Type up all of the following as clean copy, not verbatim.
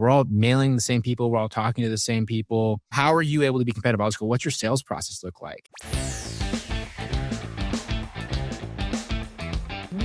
We're all mailing the same people. We're all talking to the same people. How are you able to be competitive? I was like, what's your sales process look like?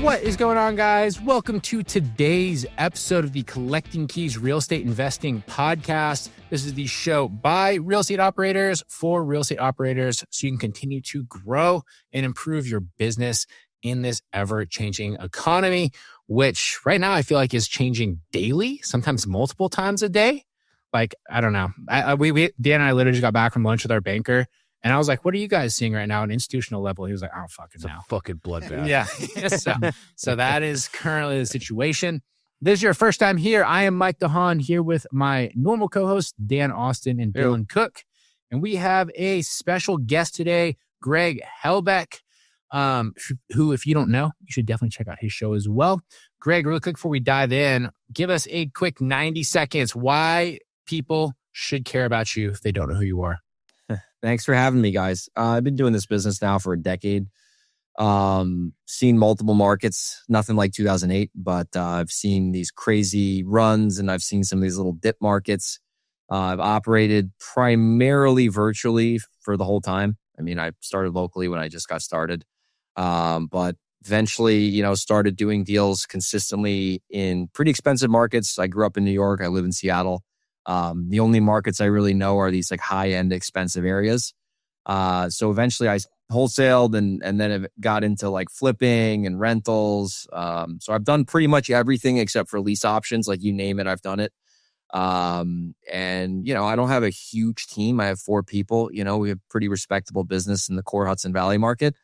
What is going on, guys? Welcome to today's episode of the Collecting Keys Real Estate Investing Podcast. This is the show by real estate operators for real estate operators so you can continue to grow and improve your business in this ever-changing economy, which right now I feel like is changing daily, sometimes multiple times a day. Like, I don't know. Dan and I literally just got back from lunch with our banker. And I was like, what are you guys seeing right now on an institutional level? He was like, I don't fucking know. It's a fucking bloodbath. Yeah. So that is currently the situation. This is your first time here. I am Mike DeHaan here with my normal co-hosts, Dan Austin and Dylan Cook. And we have a special guest today, Greg Helbeck, who, if you don't know, you should definitely check out his show as well. Greg, really quick before we dive in, give us a quick 90 seconds why people should care about you if they don't know who you are. Thanks for having me, guys. I've been doing this business now for a decade. Seen multiple markets, nothing like 2008, but I've seen these crazy runs and I've seen some of these little dip markets. I've operated primarily virtually for the whole time. I mean, I started locally when I just got started, but eventually, started doing deals consistently in pretty expensive markets. I grew up in New York. I live in Seattle. The only markets I really know are these like high-end expensive areas. So eventually I wholesaled and then it got into like flipping and rentals. So I've done pretty much everything except for lease options. Like you name it, I've done it. And I don't have a huge team. I have 4 people. We have pretty respectable business in the core Hudson Valley market.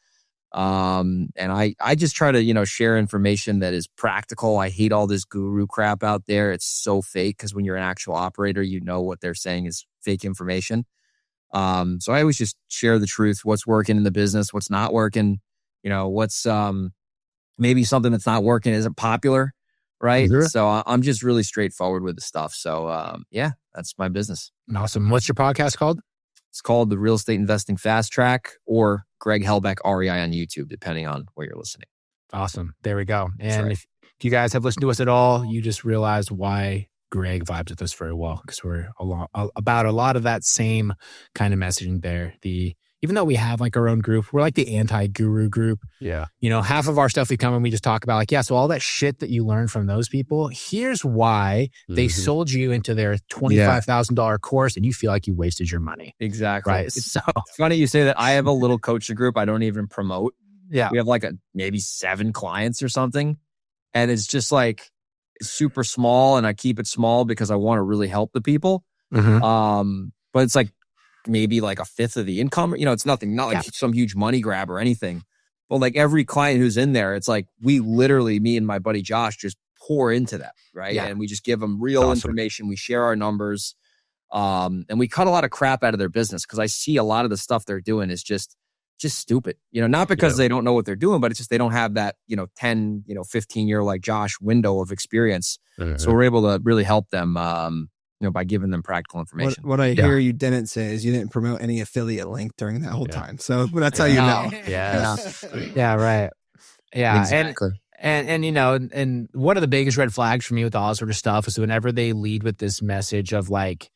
And I just try to, share information that is practical. I hate all this guru crap out there. It's so fake because when you're an actual operator, what they're saying is fake information. So I always just share the truth, what's working in the business, what's not working, what's, maybe something that's not working isn't popular. Right. Sure. So I'm just really straightforward with the stuff. So, that's my business. Awesome. What's your podcast called? It's called the Real Estate Investing Fast Track or Greg Helbeck REI on YouTube, depending on where you're listening. Awesome. There we go. And if you guys have listened to us at all, you just realized why Greg vibes with us very well because we're about a lot of that same kind of messaging there. Even though we have like our own group, we're like the anti-guru group. Yeah. Half of our stuff we come and we just talk about so all that shit that you learned from those people, here's why they sold you into their $25,000 course and you feel like you wasted your money. Exactly. Right. It's funny you say that. I have a little coaching group I don't even promote. Yeah. We have like maybe 7 clients or something. And it's just like super small and I keep it small because I want to really help the people. Mm-hmm. But it's like, maybe like a fifth of the income. It's nothing, not like some huge money grab or anything. But like every client who's in there, it's like we literally, me and my buddy Josh, just pour into them, right? Yeah. And we just give them real information. We share our numbers, and we cut a lot of crap out of their business because I see a lot of the stuff they're doing is just stupid. Not because they don't know what they're doing, but it's just they don't have that 10, 15 year like Josh window of experience. Mm-hmm. So we're able to really help them. By giving them practical information. What I hear you didn't say is you didn't promote any affiliate link during that whole time. So that's how you know. Yeah, right. Yeah. Exactly. And one of the biggest red flags for me with all sort of stuff is whenever they lead with this message of like,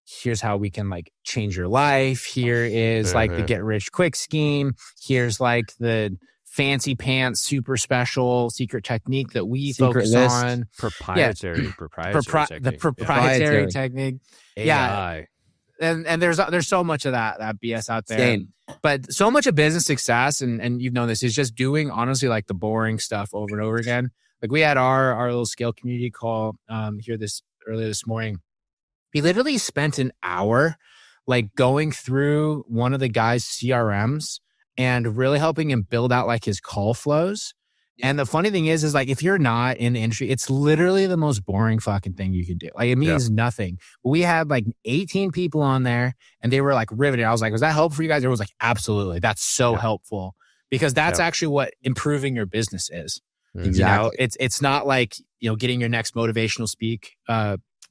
here's how we can like change your life. Here is like the get rich quick scheme. Here's like the fancy pants, super special secret technique that we focus on. Proprietary technique. The proprietary technique. AI. Yeah. And there's so much of that BS out there. But so much of business success, and you've known this, is just doing honestly like the boring stuff over and over again. Like we had our little scale community call here earlier this morning. We literally spent an hour like going through one of the guy's CRMs and really helping him build out like his call flows. And the funny thing is like, if you're not in the industry, it's literally the most boring fucking thing you can do. Like it means nothing. We had like 18 people on there and they were like riveted. I was like, was that helpful for you guys? Everyone was like, absolutely. That's so helpful because that's actually what improving your business is. Exactly. It's not like, getting your next motivational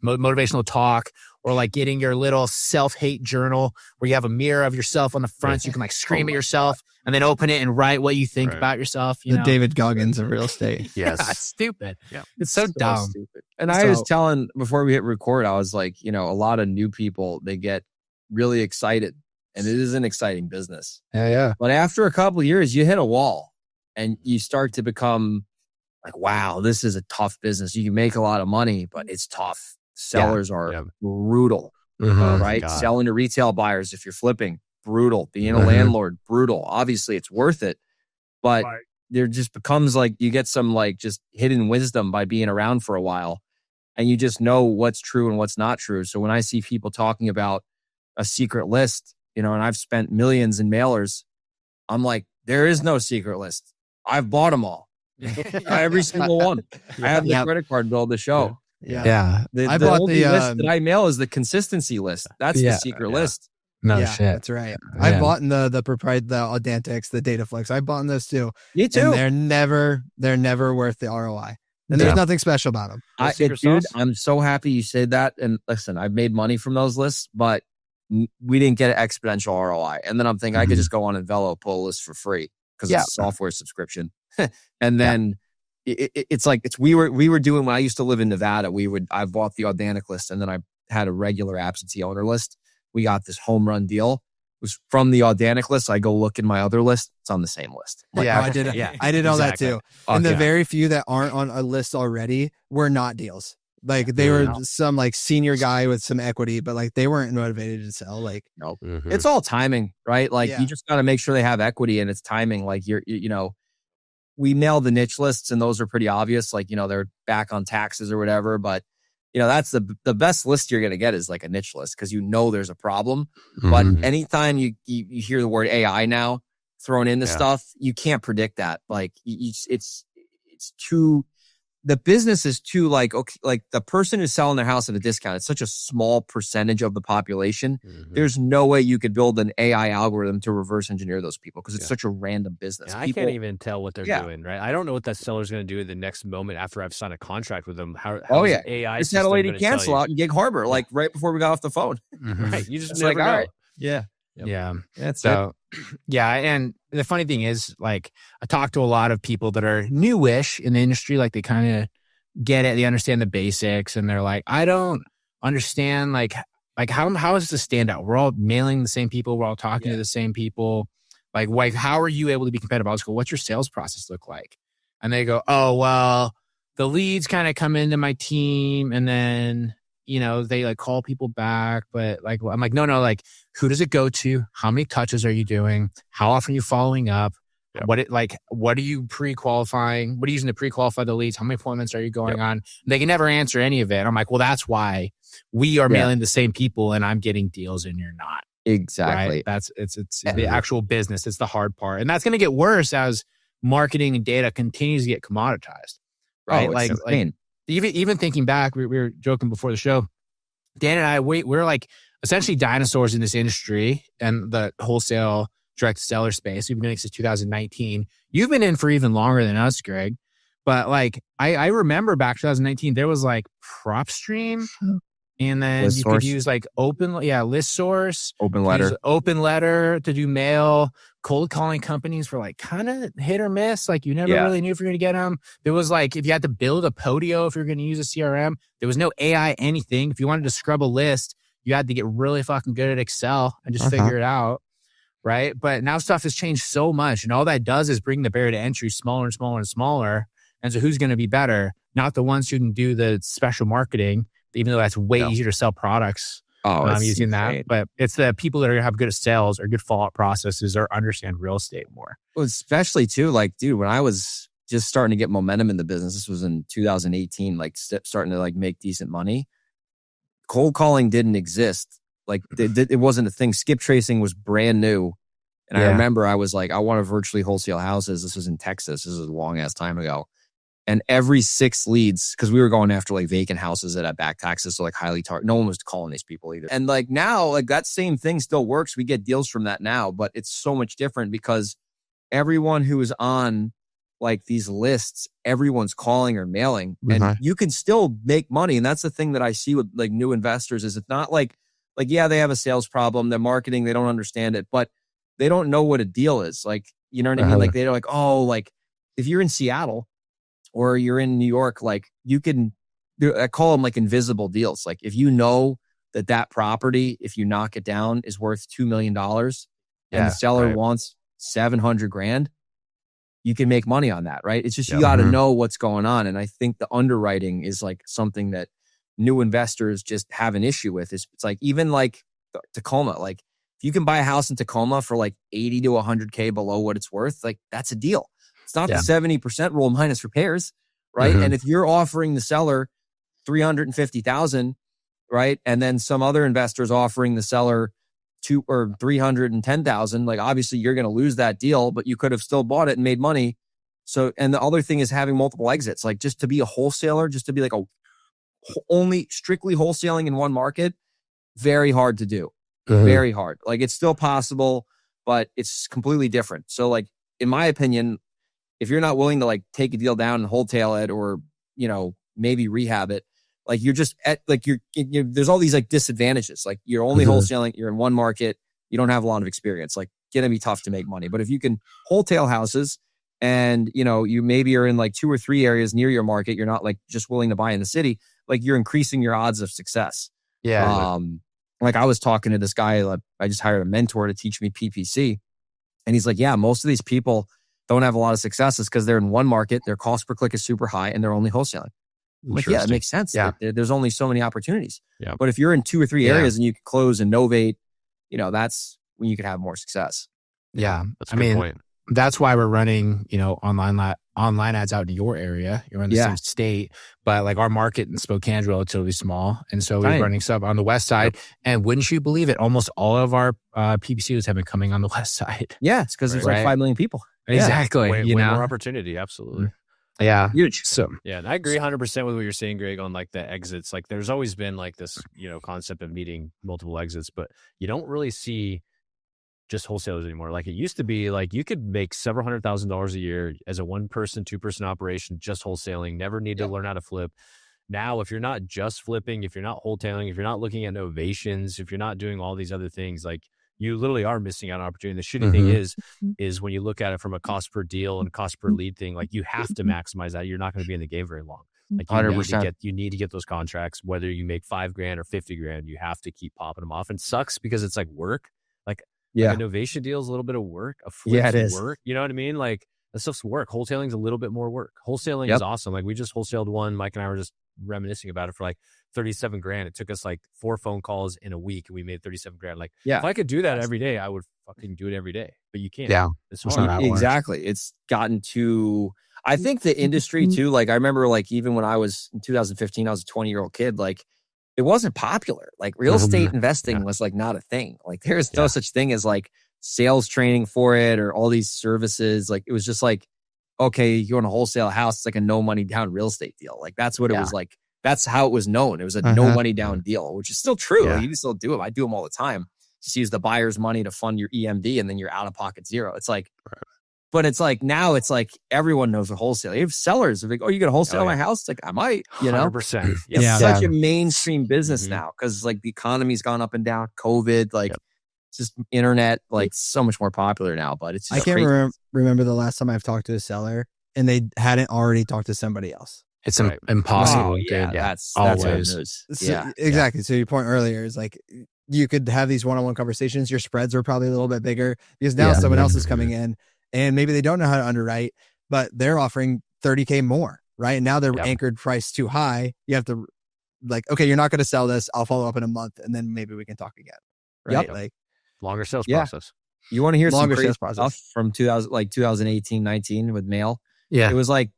motivational talk, or like getting your little self-hate journal where you have a mirror of yourself on the front so you can like scream at yourself and then open it and write what you think about yourself. You know? David Goggins of real estate. Yes. Yeah, it's stupid. Yeah. It's so dumb. Stupid. And I was telling, before we hit record, I was like, you know, a lot of new people, they get really excited, and it is an exciting business. Yeah. But after a couple of years, you hit a wall and you start to become like, wow, this is a tough business. You can make a lot of money, but it's tough. Sellers are brutal, right? Selling to retail buyers, if you're flipping, brutal. Being a landlord, brutal. Obviously, it's worth it, but there just becomes like, you get some like just hidden wisdom by being around for a while, and you just know what's true and what's not true. So when I see people talking about a secret list, you know, and I've spent millions in mailers, I'm like, there is no secret list. I've bought them all. Every single one. I have the credit card bill to show. Yeah. The only list that I mail is the consistency list. That's the secret list. No shit. That's right. I've bought in the Audantics, the Dataflex. I've bought in those too. Me too. And they're never worth the ROI. And there's nothing special about them. Dude, I'm so happy you said that. And listen, I've made money from those lists, but we didn't get an exponential ROI. And then I'm thinking I could just go on Envelo, pull a list for free because it's a software subscription. And then we were doing, when I used to live in Nevada, I bought the Audantic list, and then I had a regular absentee owner list. We got this home run deal. It was from the Audantic list. I go look in my other list. It's on the same list. I did all that too. And the very few that aren't on a list already were not deals. Like they were some like senior guy with some equity, but like they weren't motivated to sell. Like, nope. It's all timing, right? Like you just got to make sure they have equity, and it's timing. Like you know, we nail the niche lists, and those are pretty obvious. Like, you know, they're back on taxes or whatever, but you know, that's the best list you're going to get is like a niche list, because you know there's a problem. But anytime you hear the word AI now thrown into stuff, you can't predict that. Like it's too, the business is too like, okay, like the person who's selling their house at a discount, it's such a small percentage of the population. There's no way you could build an AI algorithm to reverse engineer those people, because it's such a random business. I can't even tell what they're doing, right? I don't know what that seller's going to do the next moment after I've signed a contract with them. How AI just had a lady cancel out in Gig Harbor, like right before we got off the phone. Right. You just never know. All right. Yeah. Yep. Yeah. That's so, yeah. And the funny thing is, like, I talk to a lot of people that are newish in the industry. Like, they kind of get it. They understand the basics, and they're like, I don't understand, like how is this stand out? We're all mailing the same people. We're all talking to the same people. Like, how are you able to be competitive? I was go, what's your sales process look like? And they go, oh, well, the leads kind of come into my team, and then, you know, they like call people back. But like, I'm like, no, like, who does it go to? How many touches are you doing? How often are you following up? Yep. What are you pre-qualifying? What are you using to pre-qualify the leads? How many appointments are you going on? They can never answer any of it. I'm like, well, that's why we are mailing the same people, and I'm getting deals and you're not. Exactly. Right? It's the actual business. It's the hard part. And that's going to get worse as marketing and data continues to get commoditized. Right. Like even thinking back, we were joking before the show. Dan and I, we're like essentially dinosaurs in this industry and the wholesale direct seller space. We've been doing it since 2019. You've been in for even longer than us, Greg. But like, I remember back 2019, there was like PropStream, and then you could use like list source, open letter to do mail. Cold calling companies for like kind of hit or miss. Like, you never really knew if you're going to get them. There was like, if you had to build a Podio, if you're going to use a CRM, there was no AI anything. If you wanted to scrub a list, you had to get really fucking good at Excel and just figure it out. Right. But now stuff has changed so much, and all that does is bring the barrier to entry smaller and smaller and smaller. And so who's going to be better? Not the ones who can do the special marketing, even though that's way easier to sell products. I'm using that. But it's the people that are going to have good at sales or good follow-up processes or understand real estate more. Well, especially too, like, dude, when I was just starting to get momentum in the business, this was in 2018, like starting to like make decent money. Cold calling didn't exist. Like it wasn't a thing. Skip tracing was brand new. And I remember I was like, I want to virtually wholesale houses. This was in Texas. This was a long ass time ago. And every 6 leads, because we were going after like vacant houses that had back taxes, so like highly targeted. No one was calling these people either. And like now, like that same thing still works. We get deals from that now, but it's so much different because everyone who is on like these lists everyone's calling or mailing, and you can still make money. And that's the thing that I see with like new investors is it's not like yeah, they have a sales problem, they're marketing, they don't understand it, but they don't know what a deal is. Like, you know what I mean? Like they're like, oh, like if you're in Seattle or you're in New York, like you can, I call them like invisible deals. Like if you know that property, if you knock it down, is worth $2 million and the seller wants $700,000, you can make money on that, right? It's just, you got to know what's going on. And I think the underwriting is like something that new investors just have an issue with. It's like, even like Tacoma, like if you can buy a house in Tacoma for like 80 to 100K below what it's worth, like that's a deal. It's not the 70% rule minus repairs, right? And if you're offering the seller 350,000, right? And then some other investors offering the seller 2 or 310,000, like obviously you're going to lose that deal, but you could have still bought it and made money. So, and the other thing is having multiple exits, like just to be a wholesaler, just to be like only strictly wholesaling in one market, very hard to do. Very hard. Like it's still possible, but it's completely different. So like, in my opinion, if you're not willing to like take a deal down and wholesale it, or, you know, maybe rehab it, like you're just at like, you're there's all these like disadvantages. Like you're only wholesaling, you're in one market, you don't have a lot of experience, like gonna be tough to make money. But if you can wholesale houses and, you know, you maybe are in like 2 or 3 areas near your market, you're not like just willing to buy in the city, like you're increasing your odds of success. Like I was talking to this guy, like I just hired a mentor to teach me PPC. And he's like, yeah, most of these people don't have a lot of successes because they're in one market, their cost per click is super high and they're only wholesaling. I'm like, yeah, it makes sense. Yeah. There's only so many opportunities. Yeah. But if you're in 2 or 3 areas and you can close and novate, you know, that's when you can have more success. Yeah. That's a good point. That's why we're running, you know, online ads out in your area. You're in the same state, but like our market in Spokane is relatively small. And so we're running stuff on the west side. And wouldn't you believe it? Almost all of our PPCs have been coming on the west side. Yeah. It's because there's like 5 million people. Exactly. Way more opportunity. Absolutely. Yeah. Huge. So, yeah. And I agree 100% with what you're saying, Greg, on like the exits. Like there's always been like this, you know, concept of needing multiple exits, but you don't really see just wholesalers anymore. Like it used to be, like you could make several $100,000 a year as a 1-person, 2-person operation, just wholesaling, never need to learn how to flip. Now, if you're not just flipping, if you're not wholesaling, if you're not looking at novations, if you're not doing all these other things, like you literally are missing out on opportunity. The shitty thing is when you look at it from a cost per deal and cost per lead thing, like you have to maximize that. You're not going to be in the game very long. Like 100%. You need to get those contracts, whether you make $5,000 or $50,000, you have to keep popping them off. And it sucks because it's like work. Like a novation deal is a little bit of work. A flip is work. You know what I mean? Like that stuff's work. Wholesaling is a little bit more work. Wholesaling is awesome. Like we just wholesaled one. Mike and I were just reminiscing about it for like $37,000. It took us like 4 phone calls in a week and we made $37,000. Like if I could do that every day, I would fucking do it every day. But you can't. Yeah. It's hard. Exactly. It's gotten to, I think the industry too, like I remember like even when I was in 2015, I was a 20-year-old kid, like it wasn't popular. Like real estate investing was like not a thing. Like there's no such thing as like sales training for it or all these services. Like it was just like, okay, you want to wholesale a house. It's like a no money down real estate deal. Like that's what it was like. That's how it was known. It was a no money down deal, which is still true. Like, you can still do them. I do them all the time. Just use the buyer's money to fund your EMD and then you're out of pocket zero. It's like, but it's like now it's like everyone knows a wholesaler. You have sellers. They're like, oh, you going to wholesale my house? It's like, I might, you know. 100%. It's such a mainstream business now because like the economy's gone up and down. COVID, like it's just internet, like so much more popular now. But it's just I can't remember the last time I've talked to a seller and they hadn't already talked to somebody else. It's impossible. Wow, that's always. Exactly. So your point earlier is like you could have these one-on-one conversations. Your spreads are probably a little bit bigger because now someone else is coming in. And maybe they don't know how to underwrite, but they're offering $30,000 more, right? And now they're anchored price too high. You have to like, okay, you're not going to sell this. I'll follow up in a month and then maybe we can talk again. Right. Like longer sales process. You want to hear longer sales process from 2018, 19 with mail? Yeah. It was like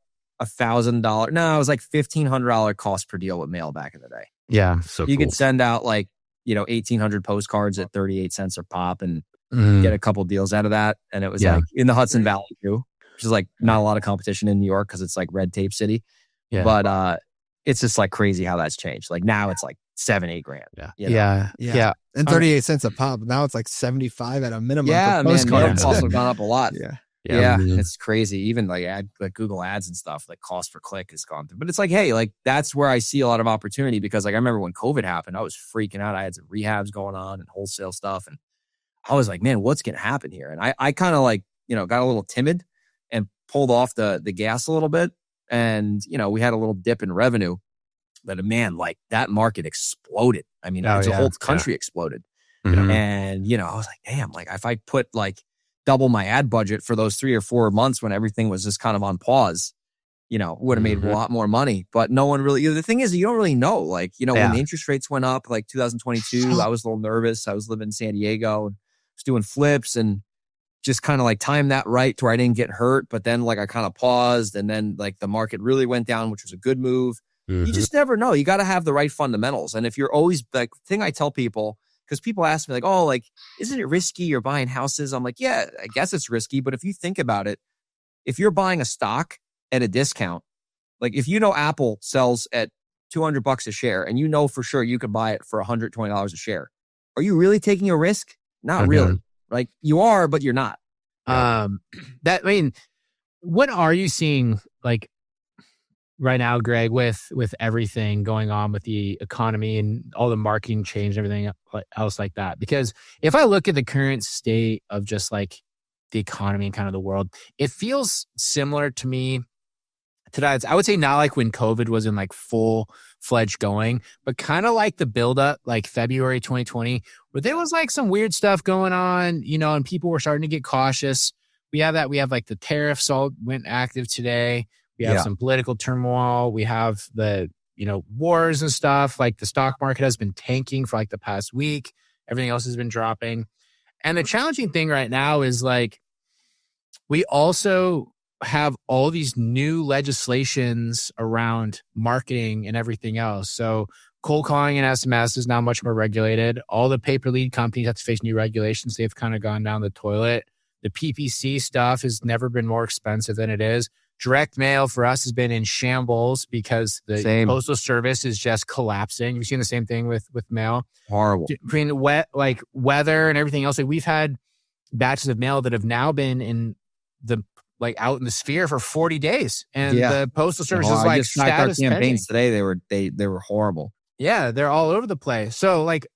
$1,000. No, it was like $1,500 cost per deal with mail back in the day. Yeah. So you could send out like, 1,800 postcards at 38 cents a pop and get a couple deals out of that. And it was like in the Hudson Valley too, which is like not a lot of competition in New York because it's like red tape city. Yeah. But it's just like crazy how that's changed. Like now it's like $7-8 grand. Yeah. And 38 cents a pop. Now it's like 75 at a minimum. Yeah, man. Mail costs have gone up a lot. Yeah. Yeah, it's crazy. Even like Google ads and stuff, like cost per click has gone through. But it's like, hey, like that's where I see a lot of opportunity because like I remember when COVID happened, I was freaking out. I had some rehabs going on and wholesale stuff. And I was like, man, what's going to happen here? And I kind of like, got a little timid and pulled off the gas a little bit. And, we had a little dip in revenue. But man, like that market exploded. I mean, the whole country exploded. Mm-hmm. And, I was like, damn, like if I put like double my ad budget for those 3 or 4 months when everything was just kind of on pause, would have made a lot more money. But no one really, the thing is, you don't really know. Like, when the interest rates went up, like 2022, I was a little nervous. I was living in San Diego and was doing flips and just kind of like timed that right to where I didn't get hurt. But then like I kind of paused and then like the market really went down, which was a good move. You just never know. You got to have the right fundamentals. And if you're always like, thing I tell people, because people ask me like, oh, like, isn't it risky you're buying houses? I'm like, yeah, I guess it's risky. But if you think about it, if you're buying a stock at a discount, like if Apple sells at $200 a share and for sure you could buy it for $120 a share, are you really taking a risk? Not really. Like you are, but you're not. What are you seeing like right now, Greg, with everything going on with the economy and all the marketing change and everything else like that? Because if I look at the current state of just like the economy and kind of the world, it feels similar to me to that. I would say not like when COVID was in like full-fledged going, but kind of like the buildup, like February 2020, where there was like some weird stuff going on, and people were starting to get cautious. We have like the tariffs all went active today. We have some political turmoil. We have the, wars and stuff. Like the stock market has been tanking for like the past week. Everything else has been dropping. And the challenging thing right now is like, we also have all these new legislations around marketing and everything else. So cold calling and SMS is now much more regulated. All the pay-per lead companies have to face new regulations. They've kind of gone down the toilet. The PPC stuff has never been more expensive than it is. Direct mail for us has been in shambles because the postal service is just collapsing. You've seen the same thing with mail. Horrible. Between weather and everything else, like we've had batches of mail that have now been in the out in the sphere for 40 days, and the postal service is like status our campaigns pending. Today. They were horrible. Yeah, they're all over the place. So like,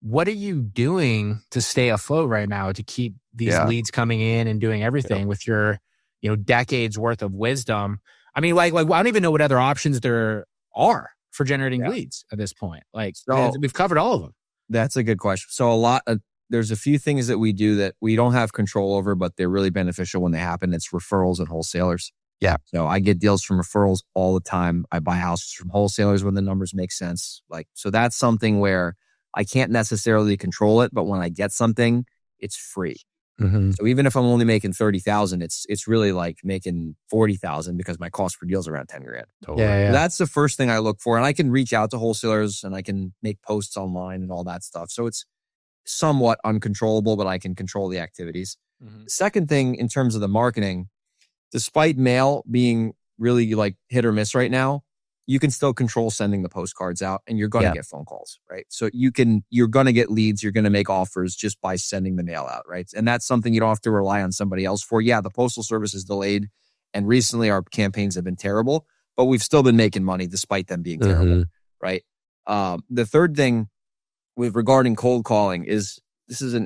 what are you doing to stay afloat right now to keep these leads coming in and doing everything with your decades worth of wisdom? I mean, like I don't even know what other options there are for generating leads at this point. Like, so, we've covered all of them. That's a good question. So there's a few things that we do that we don't have control over, but they're really beneficial when they happen. It's referrals and wholesalers. Yeah. So I get deals from referrals all the time. I buy houses from wholesalers when the numbers make sense. So that's something where I can't necessarily control it, but when I get something, it's free. Mm-hmm. So even if I'm only making 30,000, it's really like making 40,000 because my cost per deal is around 10 grand. Totally. Yeah. So that's the first thing I look for. And I can reach out to wholesalers and I can make posts online and all that stuff. So it's somewhat uncontrollable, but I can control the activities. Mm-hmm. The second thing in terms of the marketing, despite mail being really like hit or miss right now, you can still control sending the postcards out and you're going to get phone calls, right? So you're going to get leads. You're going to make offers just by sending the mail out, right? And that's something you don't have to rely on somebody else for. Yeah, the postal service is delayed and recently our campaigns have been terrible, but we've still been making money despite them being terrible, right? The third thing regarding cold calling is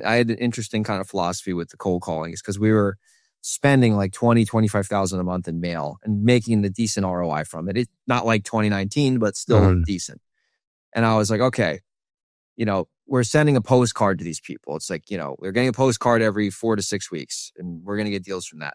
I had an interesting kind of philosophy with the cold calling is because we were spending like 25,000 a month in mail and making the decent ROI from it. It's not like 2019, but still decent. And I was like, okay, we're sending a postcard to these people. It's like, they're getting a postcard every 4 to 6 weeks and we're going to get deals from that.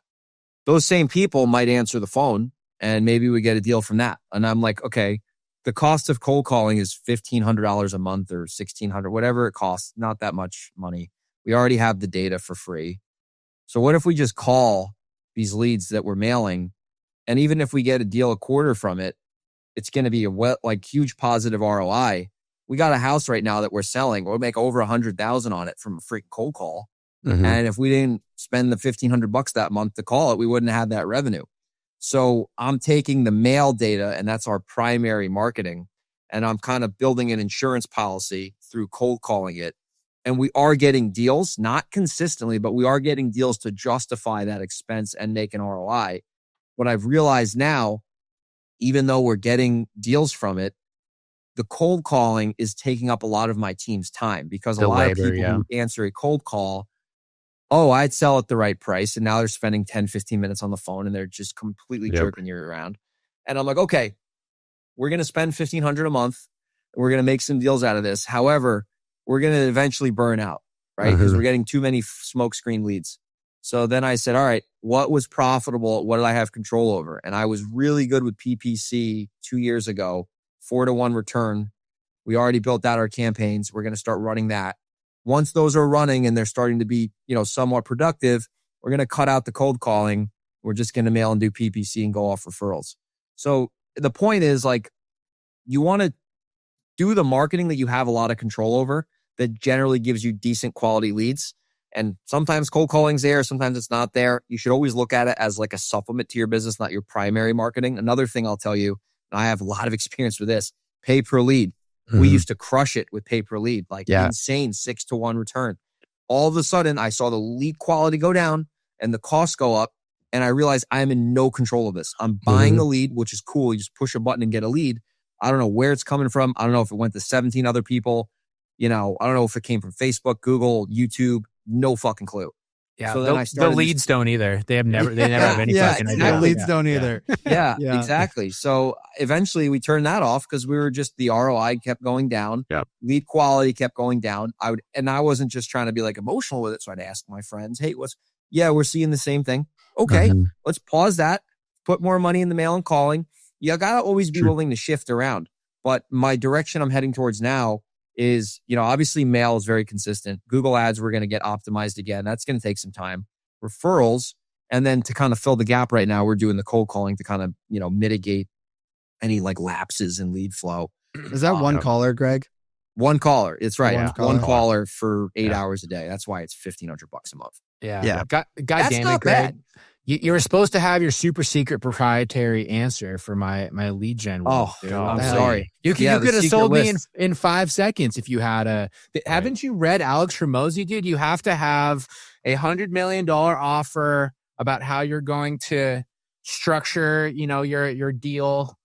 Those same people might answer the phone and maybe we get a deal from that. And I'm like, okay, the cost of cold calling is $1,500 a month or $1,600, whatever it costs, not that much money. We already have the data for free. So what if we just call these leads that we're mailing, and even if we get a deal a quarter from it, it's going to be a huge positive ROI. We got a house right now that we're selling. We'll make over 100,000 on it from a freaking cold call. Mm-hmm. And if we didn't spend the $1,500 that month to call it, we wouldn't have that revenue. So I'm taking the mail data, and that's our primary marketing, and I'm kind of building an insurance policy through cold calling it And we are getting deals, not consistently, but we are getting deals to justify that expense and make an ROI. What I've realized now, even though we're getting deals from it, the cold calling is taking up a lot of my team's time because a lot of people who answer a cold call, I'd sell at the right price. And now they're spending 10, 15 minutes on the phone and they're just completely jerking you around. And I'm like, okay, we're going to spend $1,500 a month. We're going to make some deals out of this. However, we're going to eventually burn out, right? Because we're getting too many smokescreen leads. So then I said, all right, what was profitable? What did I have control over? And I was really good with PPC 2 years ago, 4-to-1 return. We already built out our campaigns. We're going to start running that. Once those are running and they're starting to be, somewhat productive, we're going to cut out the cold calling. We're just going to mail and do PPC and go off referrals. So the point is, like, you want to do the marketing that you have a lot of control over that generally gives you decent quality leads. And sometimes cold calling's there, sometimes it's not there. You should always look at it as like a supplement to your business, not your primary marketing. Another thing I'll tell you, and I have a lot of experience with this, pay per lead. We used to crush it with pay per lead, like insane 6-to-1 return. All of a sudden, I saw the lead quality go down and the costs go up. And I realized I'm in no control of this. I'm buying the lead, which is cool. You just push a button and get a lead. I don't know where it's coming from. I don't know if it went to 17 other people. I don't know if it came from Facebook, Google, YouTube. No fucking clue. Yeah, so then the leads don't either. They never have any fucking idea. The leads don't either. Yeah, exactly. So eventually we turned that off because we were just, the ROI kept going down. Yeah. Lead quality kept going down. I wasn't just trying to be like emotional with it. So I'd ask my friends, hey, we're seeing the same thing. Okay, let's pause that. Put more money in the mail and calling. You got to always be willing to shift around. But my direction I'm heading towards now is, obviously mail is very consistent. Google ads, we're going to get optimized again. That's going to take some time. Referrals. And then to kind of fill the gap right now, we're doing the cold calling to kind of, mitigate any like lapses in lead flow. Is that one caller, Greg? One caller. It's right. One caller for 8 hours a day. That's why it's $1,500 a month. Yeah. God damn it, Greg. You were supposed to have your super secret proprietary answer for my lead gen. I'm sorry. You could have sold me in 5 seconds if you had haven't you read Alex Hormozi, dude? You have to have $100 million offer about how you're going to structure, your deal,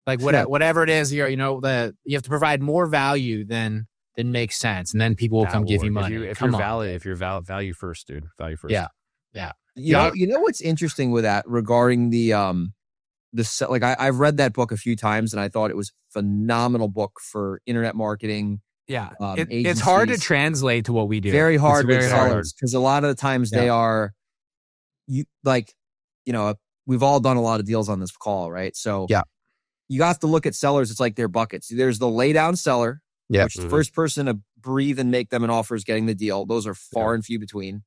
like whatever it is. You have to provide more value than makes sense, and then people will come give you money. If you're value first, dude, value first. Yeah. You know what's interesting with that regarding I've read that book a few times and I thought it was a phenomenal book for internet marketing. Yeah. It's hard to translate to what we do. Very hard with sellers because a lot of the times they are, we've all done a lot of deals on this call, right? So you have to look at sellers. It's like they're buckets. There's the lay down seller, which the first person to breathe and make them an offer is getting the deal. Those are far and few between.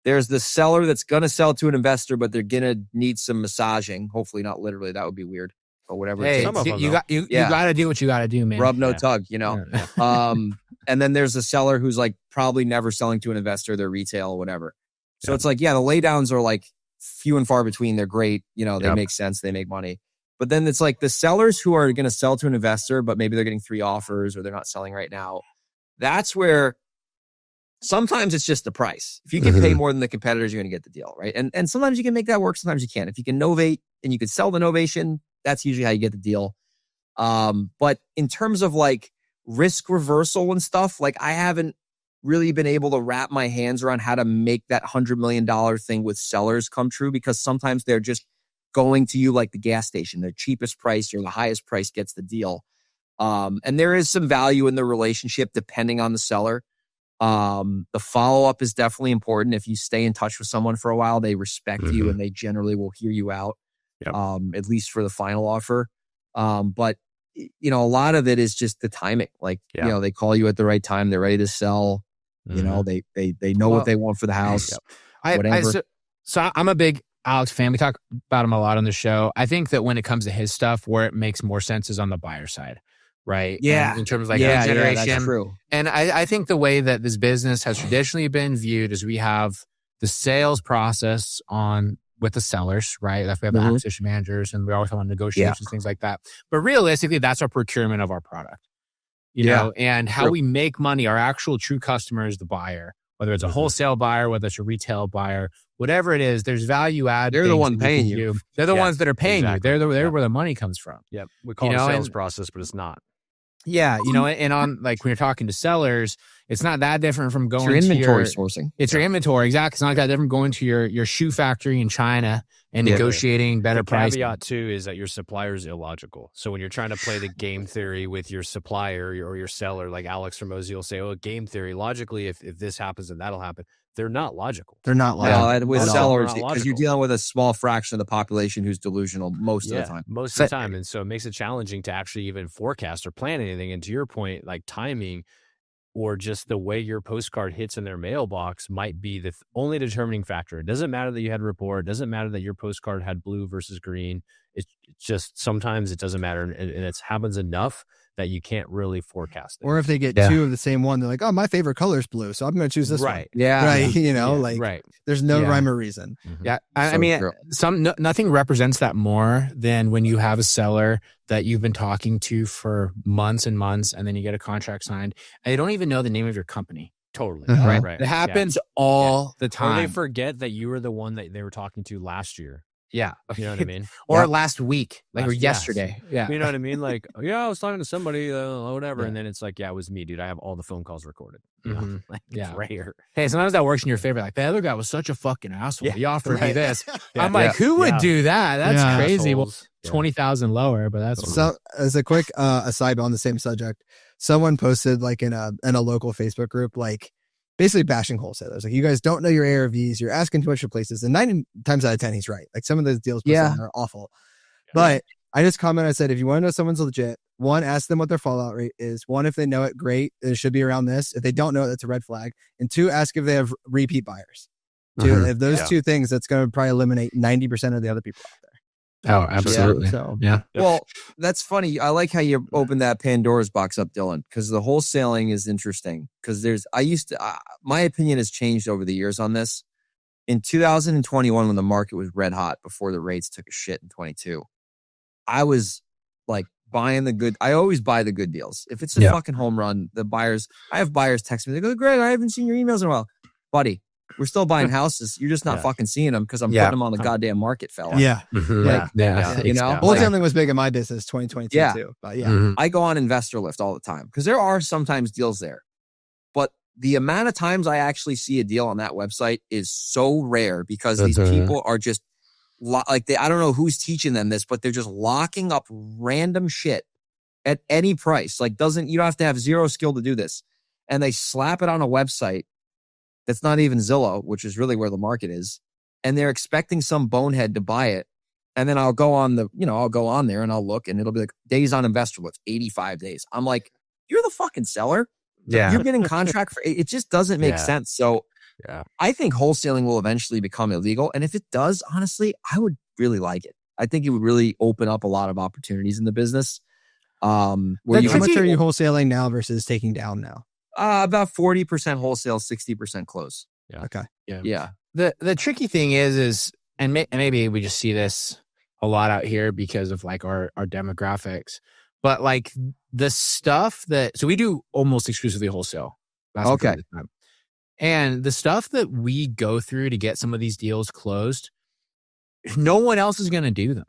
There's the seller that's going to sell to an investor, but they're going to need some massaging. Hopefully not literally. That would be weird. Or whatever. Hey, you got to do what you got to do, man. Rub, no tug, And then there's a seller who's like probably never selling to an investor. They're retail or whatever. So it's like, the laydowns are like few and far between. They're great. They make sense. They make money. But then it's like the sellers who are going to sell to an investor, but maybe they're getting 3 offers or they're not selling right now. That's where sometimes it's just the price. If you can pay more than the competitors, you're going to get the deal, right? And sometimes you can make that work. Sometimes you can't. If you can novate and you can sell the novation, that's usually how you get the deal. But in terms of like risk reversal and stuff, like I haven't really been able to wrap my hands around how to make that $100 million thing with sellers come true because sometimes they're just going to you like the gas station. Their cheapest price or the highest price gets the deal. And there is some value in the relationship depending on the seller. The follow-up is definitely important. If you stay in touch with someone for a while, they respect you and they generally will hear you out, at least for the final offer. But a lot of it is just the timing. Like, they call you at the right time. They're ready to sell. They know what they want for the house. So I'm a big Alex fan. We talk about him a lot on the show. I think that when it comes to his stuff, where it makes more sense is on the buyer side. Right. Yeah. And in terms of like lead generation. That's true. And I think the way that this business has traditionally been viewed is we have the sales process with the sellers, right? That's we have the acquisition managers and we always have on negotiations, things like that. But realistically, that's our procurement of our product. you know, and how we make money, our actual true customer is the buyer, whether it's a wholesale buyer, whether it's a retail buyer, whatever it is, there's value add. They're the one paying you. They're the ones that are paying you. They're where the money comes from. Yep. We call it a sales process, but it's not. Yeah. You know, and on like when you're talking to sellers, it's not that different from going your inventory to sourcing. It's your inventory. Exactly. It's not that different going to your shoe factory in China and negotiating better prices. The caveat too is that your supplier is illogical. So when you're trying to play the game theory with your supplier or your seller, like Alex from Ozzy will say, "Oh, game theory. Logically, if this happens, then that'll happen." They're not logical. They're not logical. No, with sellers, because you're dealing with a small fraction of the population who's delusional most of the time. Most of the time. And so it makes it challenging to actually even forecast or plan anything. And to your point, like timing or just the way your postcard hits in their mailbox might be the only determining factor. It doesn't matter that you had a report. It doesn't matter that your postcard had blue versus green. It's just sometimes it doesn't matter. And it happens enough that you can't really forecast it. Or if they get two of the same one, they're like, "Oh, my favorite color is blue, so I'm going to choose this one." Yeah. Right. You know, there's no rhyme or reason. Mm-hmm. Yeah. I mean, nothing represents that more than when you have a seller that you've been talking to for months and months, and then you get a contract signed, and they don't even know the name of your company. Totally. Right. It happens all the time. Or they forget that you were the one that they were talking to last year. Yeah. You know what I mean? Or last week, or yesterday. Yeah. You know what I mean? Like, I was talking to somebody, whatever. Yeah. And then it's like, it was me, dude. I have all the phone calls recorded. You know? Like, it's right here. Hey, sometimes that works in your favor. Like, the other guy was such a fucking asshole. He offered me this. I'm like, who would do that? That's crazy. Assholes. Well, 20,000 lower, but that's so. As a quick aside on the same subject, someone posted like in a local Facebook group, like, basically bashing wholesalers. Like, you guys don't know your ARVs. You're asking too much for places. And 9 times out of 10, he's right. Like, some of those deals are awful. But I just commented, I said, if you want to know someone's legit, 1, ask them what their fallout rate is. 1, if they know it, great. It should be around this. If they don't know it, that's a red flag. And 2, ask if they have repeat buyers. If those 2 things, that's going to probably eliminate 90% of the other people out there. Oh, absolutely. Well, that's funny. I like how you opened that Pandora's box up, Dylan, because the wholesaling is interesting. Because my opinion has changed over the years on this. In 2021, when the market was red hot before the rates took a shit in 22, I was like buying I always buy the good deals. If it's a fucking home run, I have buyers text me. They go, "Greg, I haven't seen your emails in a while." Buddy, we're still buying houses. You're just not fucking seeing them because I'm putting them on the goddamn market, fella. Yeah. You know, wholesaling was big in my business 2022 too. But I go on Investor Lift all the time because there are sometimes deals there. But the amount of times I actually see a deal on that website is so rare because these people are just I don't know who's teaching them this, but they're just locking up random shit at any price. Like, you don't have to have zero skill to do this. And they slap it on a website that's not even Zillow, which is really where the market is. And they're expecting some bonehead to buy it. And then I'll go on there and I'll look and it'll be like days on Investor Lift, 85 days. I'm like, you're the fucking seller. Yeah. You're getting contract for it. Just doesn't make sense. So I think wholesaling will eventually become illegal. And if it does, honestly, I would really like it. I think it would really open up a lot of opportunities in the business. How much are you wholesaling now versus taking down now? About 40% wholesale, 60% close. Yeah. Okay. Yeah. The tricky thing is, and maybe we just see this a lot out here because of like our demographics, but like the stuff so we do almost exclusively wholesale. Okay. And the stuff that we go through to get some of these deals closed, no one else is going to do them.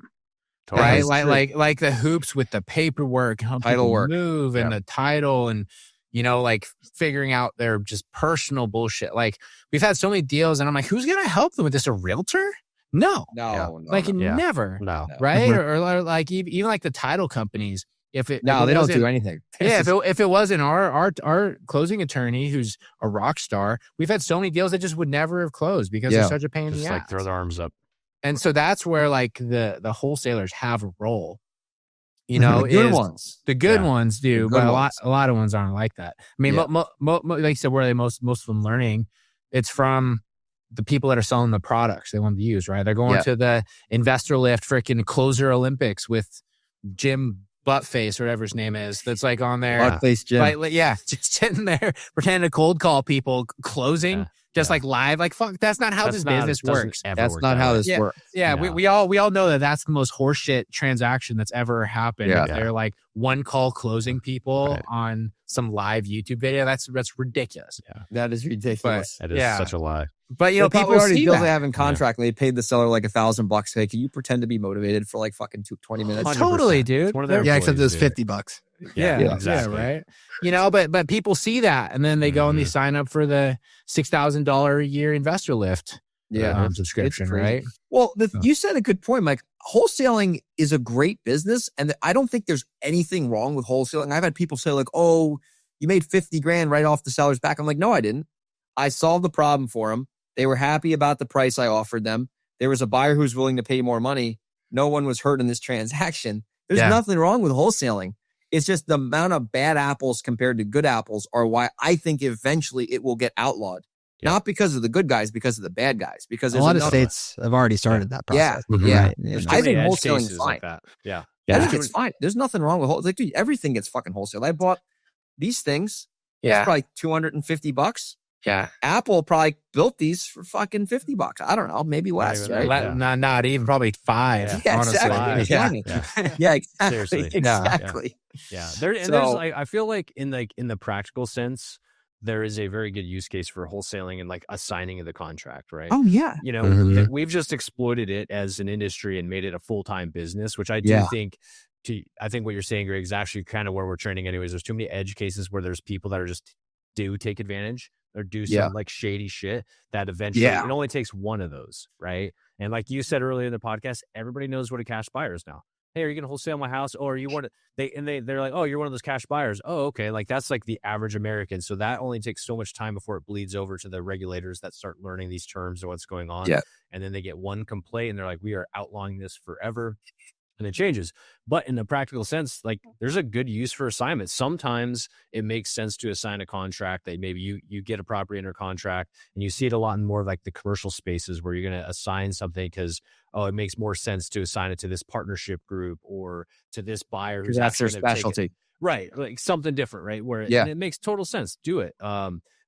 Totally. Right? Like the hoops with the paperwork, how title work, move and the title and, you know, like figuring out their just personal bullshit. Like we've had so many deals and I'm like, who's going to help them with this? A realtor? No. Never. No. Right. or like even like the title companies. They don't do anything. Yeah. If it wasn't our closing attorney, who's a rock star, we've had so many deals that just would never have closed because they're such a pain in the ass. Like throw their arms up. And so that's where like the wholesalers have a role. You know, the good ones. The good ones do, but a lot of ones aren't like that. I mean, like you said, where are they most of them learning? It's from the people that are selling the products they want to use, right? They're going to the Investor Lift freaking Closer Olympics with Jim Buttface or whatever his name is. That's like on there. Buttface Jim. Just sitting there pretending to cold call people, closing. Just like live, like fuck. That's not how this business works. That's not how this works. Yeah, we all know that that's the most horseshit transaction that's ever happened. Yeah. They're like one call closing people on some live YouTube video. That's ridiculous. Yeah. That is ridiculous. That is such a lie. But you know, people already see built that. They have in contract. And they paid the seller like $1,000. Hey, can you pretend to be motivated for like fucking 20 minutes? 100%. Totally, dude. It's one of their Yeah, except it was employees, dude. $50. Yeah, exactly. right. You know, but people see that, and then they go and they sign up for the $6,000 a year investor lift. Subscription, right? Well, you said a good point, Mike. Wholesaling is a great business, and I don't think there's anything wrong with wholesaling. I've had people say like, "Oh, you made 50 grand right off the seller's back." I'm like, "No, I didn't. I solved the problem for them. They were happy about the price I offered them. There was a buyer who was willing to pay more money. No one was hurt in this transaction. There's nothing wrong with wholesaling. It's just the amount of bad apples compared to good apples are why I think eventually it will get outlawed. Yeah. Not because of the good guys, because of the bad guys. Because a lot of states have already started that process. Yeah. Right? I think wholesaling is fine. Like that. Yeah. I think it's fine. There's nothing wrong with wholesaling. Like, dude, everything gets fucking wholesale. I bought these things. Yeah. It's probably $250. Yeah. Apple probably built these for fucking $50. I don't know. Maybe less, right? Not even, probably $5. Yeah, honestly. Exactly. Yeah, exactly. Seriously. Exactly. Yeah. There's like, I feel like in the practical sense, there is a very good use case for wholesaling and like assigning of the contract, right? Oh yeah. You know, we've just exploited it as an industry and made it a full-time business, which I do think I think what you're saying, Greg, is actually kind of where we're trending anyways. There's too many edge cases where there's people that are just do take advantage or do some like shady shit that eventually it only takes one of those, right? And like you said earlier in the podcast, everybody knows what a cash buyer is now. Hey, are you going to wholesale my house? Or you want to, they're like, oh, you're one of those cash buyers. Oh, okay. Like that's like the average American. So that only takes so much time before it bleeds over to the regulators that start learning these terms and what's going on. Yeah. And then they get one complaint and they're like, we are outlawing this forever. And it changes. But in a practical sense, like there's a good use for assignments. Sometimes it makes sense to assign a contract that maybe you get a property under contract, and you see it a lot in more of like the commercial spaces where you're going to assign something because, it makes more sense to assign it to this partnership group or to this buyer. Who's that's their specialty. Right. Like something different, right? Where and it makes total sense. Do it.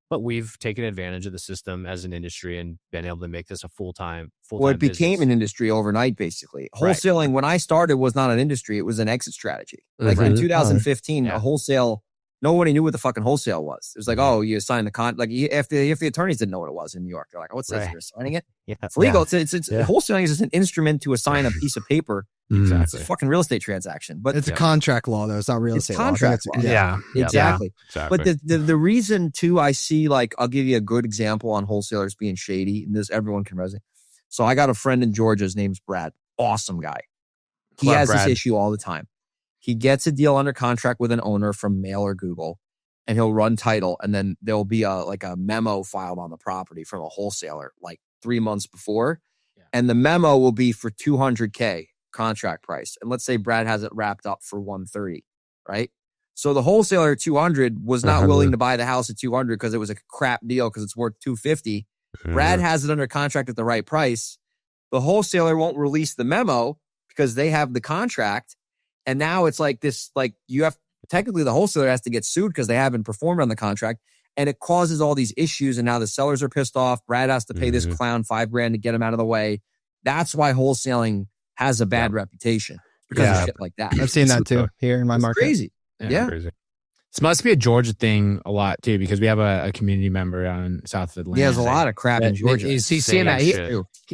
But we've taken advantage of the system as an industry and been able to make this a full-time well, it became business. An industry overnight, basically. Wholesaling, when I started, was not an industry. It was an exit strategy. Like in 2015, a wholesale, nobody knew what the fucking wholesale was. It was like, you assign the like if the attorneys didn't know what it was in New York, they're like, what's this? You're assigning it? Yeah. It's legal. It's wholesaling is just an instrument to assign a piece of paper. Exactly. It's a fucking real estate transaction. But it's a contract law, though. It's not real estate. It's contract law. Yeah. Exactly. Exactly. But the reason too, I see, like, I'll give you a good example on wholesalers being shady, and this everyone can resonate. So I got a friend in Georgia. His name's Brad. Awesome guy. He has this issue all the time. He gets a deal under contract with an owner from Mail or Google, and he'll run title, and then there'll be a memo filed on the property from a wholesaler like 3 months before, and the memo will be for $200K contract price. And let's say Brad has it wrapped up for $130, right? So the wholesaler at 200 was not willing to buy the house at 200 because it was a crap deal because it's worth 250. Brad has it under contract at the right price. The wholesaler won't release the memo because they have the contract. And now it's like this, like technically the wholesaler has to get sued because they haven't performed on the contract. And it causes all these issues. And now the sellers are pissed off. Brad has to pay this clown $5,000 to get him out of the way. That's why wholesaling has a bad reputation because of shit like that. I've seen that too here in my market. Crazy. Yeah. Crazy. This must be a Georgia thing a lot too, because we have a community member in South Atlanta. He has a lot of crap in Georgia. Is he seeing that?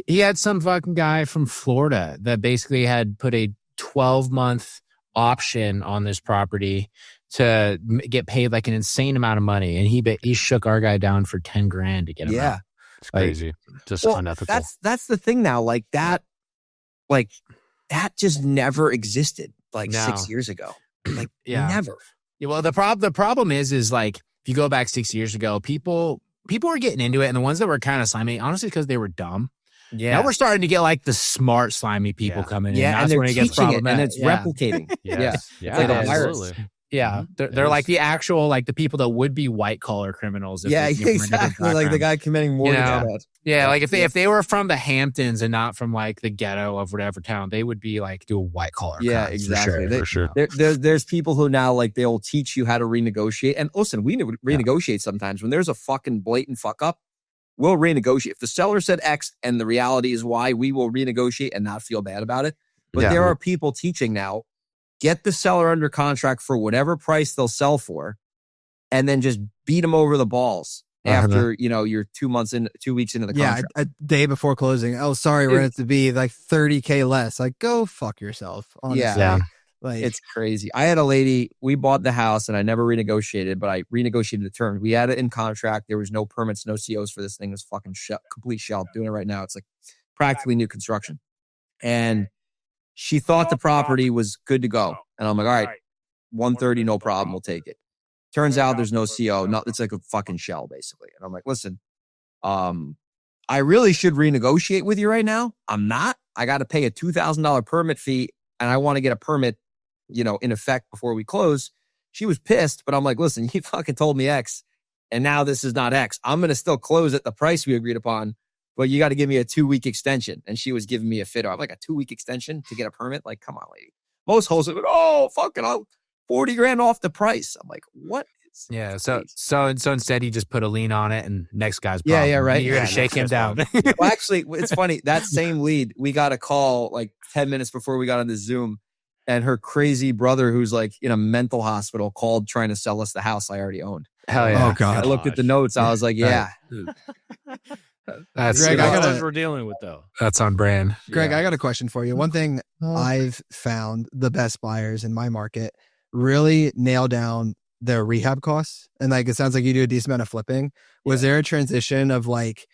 He had some fucking guy from Florida that basically had put a 12-month option on this property to get paid like an insane amount of money, and he shook our guy down for $10,000 to get him out. It's crazy. Just unethical. That's the thing now. Like that just never existed 6 years ago. Never. Yeah, well, the problem is like if you go back 6 years ago, people were getting into it, and the ones that were kind of slimy, honestly, because they were dumb. Yeah. Now we're starting to get like the smart slimy people coming in. Yeah, that's and when it gets problematic. and it's replicating. Yeah, like a virus. Absolutely. Yeah, they're like the actual, like the people that would be white collar criminals. Exactly. Like the guy committing mortgage fraud. Yeah, like if they were from the Hamptons and not from like the ghetto of whatever town, they would be like do a white collar. Yeah, crimes, exactly. For sure. There's people who now like they'll teach you how to renegotiate. And listen, we renegotiate sometimes when there's a fucking blatant fuck up. We'll renegotiate. If the seller said X and the reality is Y, we will renegotiate and not feel bad about it. But there are people teaching now. Get the seller under contract for whatever price they'll sell for. and then just beat him over the balls after, you're 2 weeks into the contract. A day before closing. Oh, sorry, we're going to be like $30K less. Like, go fuck yourself. Honestly. Yeah. Like, it's crazy. I had a lady, we bought the house and I never renegotiated, but I renegotiated the terms. We had it in contract. There was no permits, no COs for this thing. It was fucking complete shell. Doing it right now. It's like practically new construction. And she thought the property was good to go. And I'm like, all right, 130, no problem. We'll take it. Turns out there's no CO. No, it's like a fucking shell, basically. And I'm like, listen, I really should renegotiate with you right now. I'm not. I got to pay a $2,000 permit fee and I want to get a permit, in effect before we close. She was pissed, but I'm like, listen, you fucking told me X and now this is not X. I'm going to still close at the price we agreed upon, but you got to give me a 2-week extension. And she was giving me a fit. I'm like, a 2-week extension to get a permit? Like, come on, lady. Most wholesalers are like, oh, fucking $40,000 off the price. I'm like, what? Yeah. So instead he just put a lien on it and next guy's problem. Yeah, right. You're going to shake him down. Well, actually, it's funny. That same lead, we got a call like 10 minutes before we got on the Zoom, and her crazy brother, who's like in a mental hospital, called trying to sell us the house I already owned. Hell yeah. Oh God. I looked at the notes. I was like, yeah. That's Greg, what we're dealing with, though. That's on brand. Greg, I got a question for you. One thing I've found the best buyers in my market really nail down their rehab costs. And like, it sounds like you do a decent amount of flipping. Was there a transition of like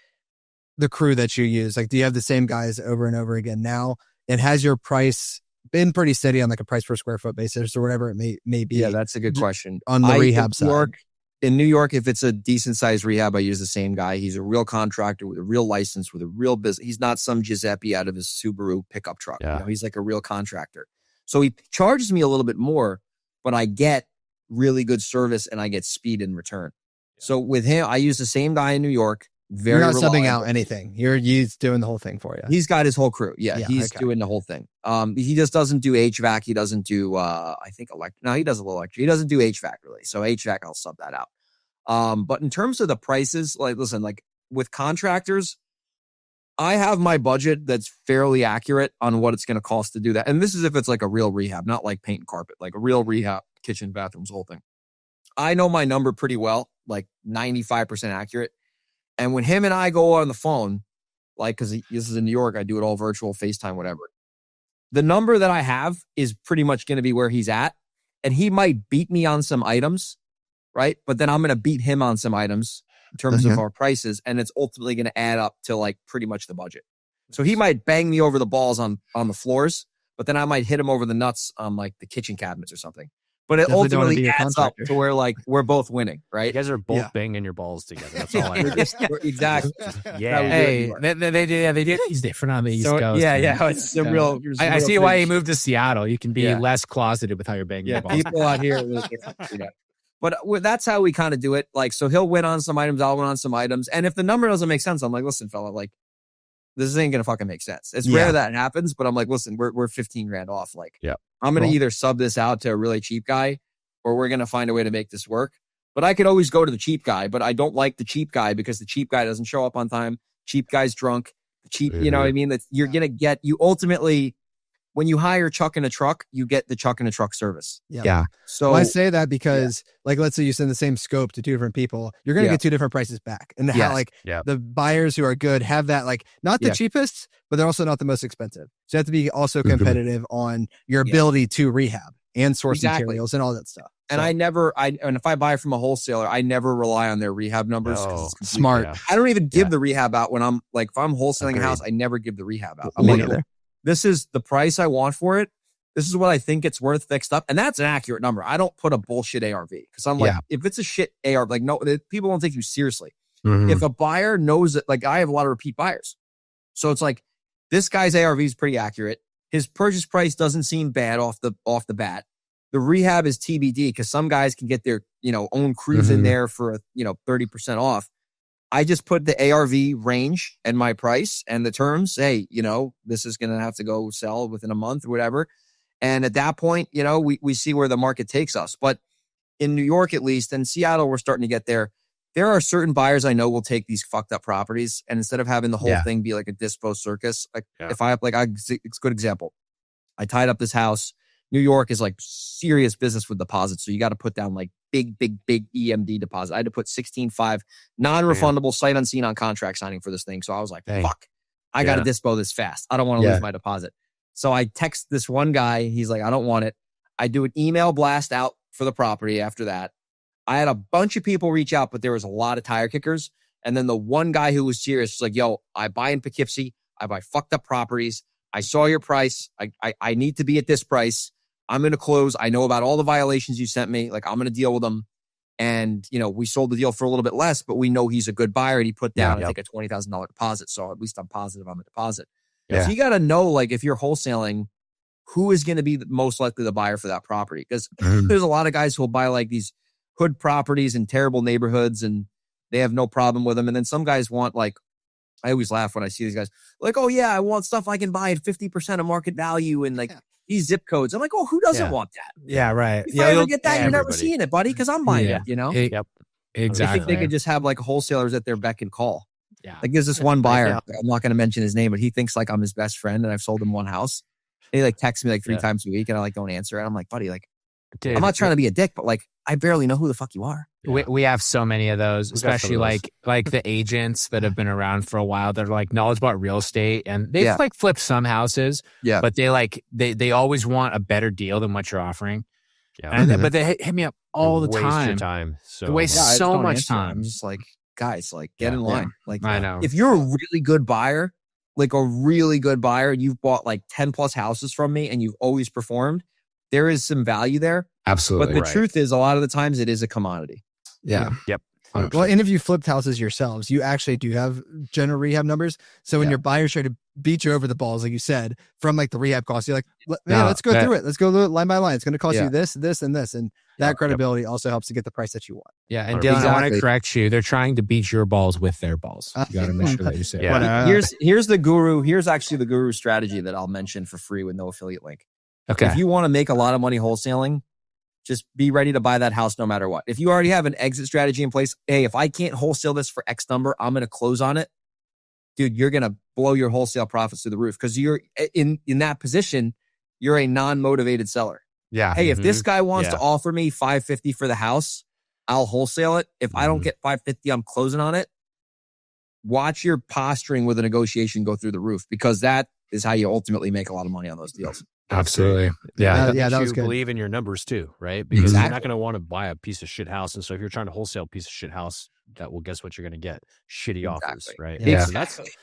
the crew that you use? Like, do you have the same guys over and over again now? And has your price been pretty steady on like a price per square foot basis or whatever it may be? Yeah, that's a good question. On the rehab side. In New York, if it's a decent sized rehab, I use the same guy. He's a real contractor with a real license, with a real business. He's not some Giuseppe out of his Subaru pickup truck. Yeah. He's like a real contractor. So he charges me a little bit more, but I get really good service and I get speed in return. Yeah. So with him, I use the same guy in New York. Very You're not reliable. subbing out anything. He's doing the whole thing for you. He's got his whole crew. Yeah, he's doing the whole thing. He just doesn't do HVAC. He doesn't do, I think electric. No, he does a little electric. He doesn't do HVAC really. So HVAC, I'll sub that out. But in terms of the prices, like, listen, like with contractors, I have my budget that's fairly accurate on what it's going to cost to do that. And this is if it's like a real rehab, not like paint and carpet, like a real rehab, kitchen, bathrooms, whole thing. I know my number pretty well, like 95% accurate. And when him and I go on the phone, like, cause this is in New York, I do it all virtual, FaceTime, whatever. The number that I have is pretty much going to be where he's at. And he might beat me on some items, right? But then I'm going to beat him on some items in terms of our prices. And it's ultimately going to add up to like pretty much the budget. So he might bang me over the balls on the floors, but then I might hit him over the nuts on like the kitchen cabinets or something. But it ultimately adds up to where like we're both winning, right? You guys are both banging your balls together. That's all I heard. Exactly. Yeah. Hey, they do these different on the East Coast. Yeah. It's a real. I see why you moved to Seattle. You can be less closeted with how you're banging your balls. People out here. But that's how we kind of do it. Like, so he'll win on some items, I'll win on some items. And if the number doesn't make sense, I'm like, listen, fella, like, this ain't going to fucking make sense. It's rare that happens, but I'm like, listen, we're $15,000 off. Like, I'm going to either sub this out to a really cheap guy or we're going to find a way to make this work. But I could always go to the cheap guy, but I don't like the cheap guy because the cheap guy doesn't show up on time. Cheap guy's drunk. Cheap, you know what I mean? That you're going to get, you ultimately, when you hire Chuck in a truck, you get the Chuck in a truck service. Yeah. So I say that because like, let's say you send the same scope to two different people, you're going to get two different prices back. And how like the buyers who are good have that, like not the cheapest, but they're also not the most expensive. So you have to be also competitive on your ability to rehab and source materials and all that stuff. And and if I buy from a wholesaler, I never rely on their rehab numbers. Oh, smart. Yeah. I don't even give the rehab out when I'm like, if I'm wholesaling a house, I never give the rehab out. I'm like, this is the price I want for it. This is what I think it's worth fixed up. And that's an accurate number. I don't put a bullshit ARV because I'm like, if it's a shit ARV, like, no, people don't take you seriously. Mm-hmm. If a buyer knows it, like I have a lot of repeat buyers. So it's like, this guy's ARV is pretty accurate. His purchase price doesn't seem bad off the bat. The rehab is TBD because some guys can get their, own crews in there for, 30% off. I just put the ARV range and my price and the terms. Hey, this is going to have to go sell within a month or whatever. And at that point, we see where the market takes us. But in New York, at least, and Seattle, we're starting to get there. There are certain buyers I know will take these fucked up properties. And instead of having the whole thing be like a dispo circus, if I have it's a good example. I tied up this house. New York is like serious business with deposits. So you got to put down like big EMD deposit. I had to put 16.5 non-refundable sight unseen on contract signing for this thing. So I was like, fuck, I got to dispo this fast. I don't want to lose my deposit. So I text this one guy. He's like, I don't want it. I do an email blast out for the property after that. I had a bunch of people reach out, but there was a lot of tire kickers. And then the one guy who was serious was like, yo, I buy in Poughkeepsie. I buy fucked up properties. I saw your price. I need to be at this price. I'm going to close. I know about all the violations you sent me. Like, I'm going to deal with them. And, we sold the deal for a little bit less, but we know he's a good buyer. And he put down, I think, a $20,000 deposit. So at least I'm positive on the deposit. Yeah. So you got to know, like, if you're wholesaling, who is going to be the most likely the buyer for that property? Because there's a lot of guys who will buy like these hood properties in terrible neighborhoods and they have no problem with them. And then some guys want, like, I always laugh when I see these guys like, oh yeah, I want stuff I can buy at 50% of market value and like these zip codes. I'm like, oh, who doesn't want that? Yeah, right. If I ever get that, you're never seeing it, buddy, because I'm buying it, Yep. Exactly. I think they could just have like wholesalers at their beck and call. Yeah. Like there's this one buyer, I'm not going to mention his name, but he thinks like I'm his best friend and I've sold him one house. He like texts me like 3 times a week and I like don't answer it. I'm like, buddy, like, dude, I'm not trying to be a dick, but like, I barely know who the fuck you are. Yeah. We have so many of those, especially like the agents that have been around for a while. They're like knowledgeable about real estate and they've like flipped some houses, but they always want a better deal than what you're offering. Yeah. And but they hit me up all the time. Waste your time. They waste so much time. I'm just like, guys, like get in line. Like I know. If you're a really good buyer, like a really good buyer, you've bought like 10 plus houses from me and you've always performed, there is some value there. Absolutely. But the truth is, a lot of the times it is a commodity. Yeah. Yep. 100%. Well, and if you flipped houses yourselves, you actually do have general rehab numbers. So when your buyers try to beat you over the balls, like you said, from like the rehab costs, you're like, let's go through it. Let's go line by line. It's going to cost you this, this, and this. And that credibility also helps to get the price that you want. Yeah. And Dylan, I want to correct you. They're trying to beat your balls with their balls. You got to make sure that you say it. Here's the guru. Here's actually the guru strategy that I'll mention for free with no affiliate link. Okay. If you want to make a lot of money wholesaling, just be ready to buy that house no matter what. If you already have an exit strategy in place, hey, if I can't wholesale this for X number, I'm going to close on it. Dude, you're going to blow your wholesale profits through the roof because you're in that position, you're a non-motivated seller. Yeah. Hey, if this guy wants to offer me $550 for the house, I'll wholesale it. If I don't get $550, I'm closing on it. Watch your posturing with a negotiation go through the roof because that is how you ultimately make a lot of money on those deals. Absolutely. Yeah. That was good. Believe in your numbers too, right? Because you're not going to want to buy a piece of shit house. And so if you're trying to wholesale a piece of shit house, guess what you're going to get? Shitty offers, right? Yeah. So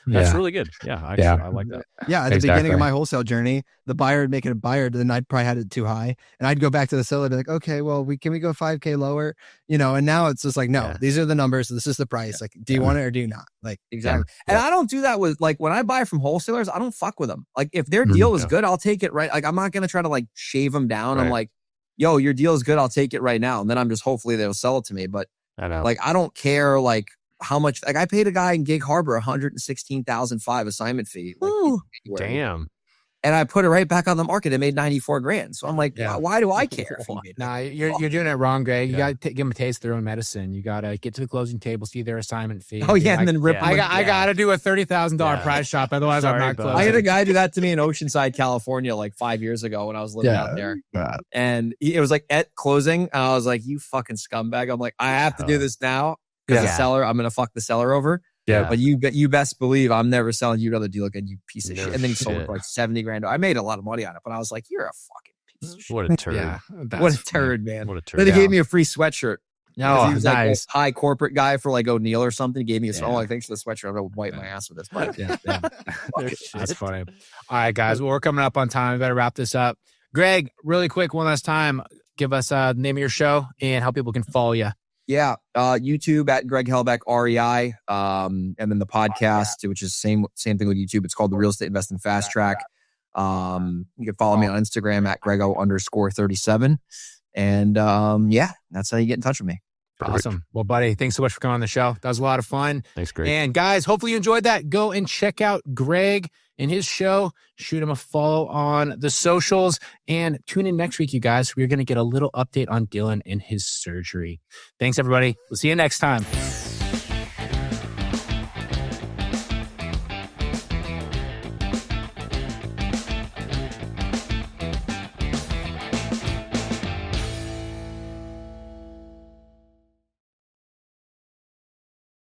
that's really good. Yeah. I like that. Yeah. At the beginning of my wholesale journey, the buyer would make it a buyer, then I'd probably had it too high. And I'd go back to the seller and be like, okay, well, can we go $5,000 lower? And now it's just like, no, these are the numbers. This is the price. Like, do you want it or do you not? Like, exactly. And I don't do that with like, when I buy from wholesalers, I don't fuck with them. Like if their deal is good, I'll take it right. Like I'm not going to try to like shave them down. I'm like, yo, your deal is good. I'll take it right now. And then I'm just hopefully they'll sell it to me. But I know. Like, I don't care like how much, like I paid a guy in Gig Harbor $116,500 assignment fee. Like, damn. And I put it right back on the market. It made $94,000. So I'm like, why do I care? Nah, you're doing it wrong, Greg. You got to give them a taste of their own medicine. You got to get to the closing table, see their assignment fee. Oh yeah, and then rip. I got to do a $30,000 price shop. Otherwise, I'm not closing. I had a guy do that to me in Oceanside, California, like 5 years ago when I was living out there. And it was like at closing, and I was like, "You fucking scumbag!" I'm like, I have to do this now because the seller. I'm gonna fuck the seller over. Yeah, but you best believe I'm never selling you another deal again, you piece of shit. And then he sold it for like $70,000. I made a lot of money on it, but I was like, you're a fucking piece of shit. What a turd! Yeah, what a turd, man. What a turd! Then he gave me a free sweatshirt. No, he was nice. like a high corporate guy for like O'Neill or something. He gave me like, thanks for the sweatshirt. I'm gonna wipe my ass with this. But That's funny. All right, guys. Well, we're coming up on time. We better wrap this up. Greg, really quick, one last time, give us the name of your show and how people can follow you. Yeah, YouTube at Greg Helbeck, REI, and then the podcast, which is same thing with YouTube. It's called the Real Estate Investing Fast Track. You can follow me on Instagram at Grego_37. And that's how you get in touch with me. Awesome. Well, buddy, thanks so much for coming on the show. That was a lot of fun. Thanks, Greg. And guys, hopefully you enjoyed that. Go and check out Greg and his show. Shoot him a follow on the socials and tune in next week, you guys. We're going to get a little update on Dylan and his surgery. Thanks, everybody. We'll see you next time.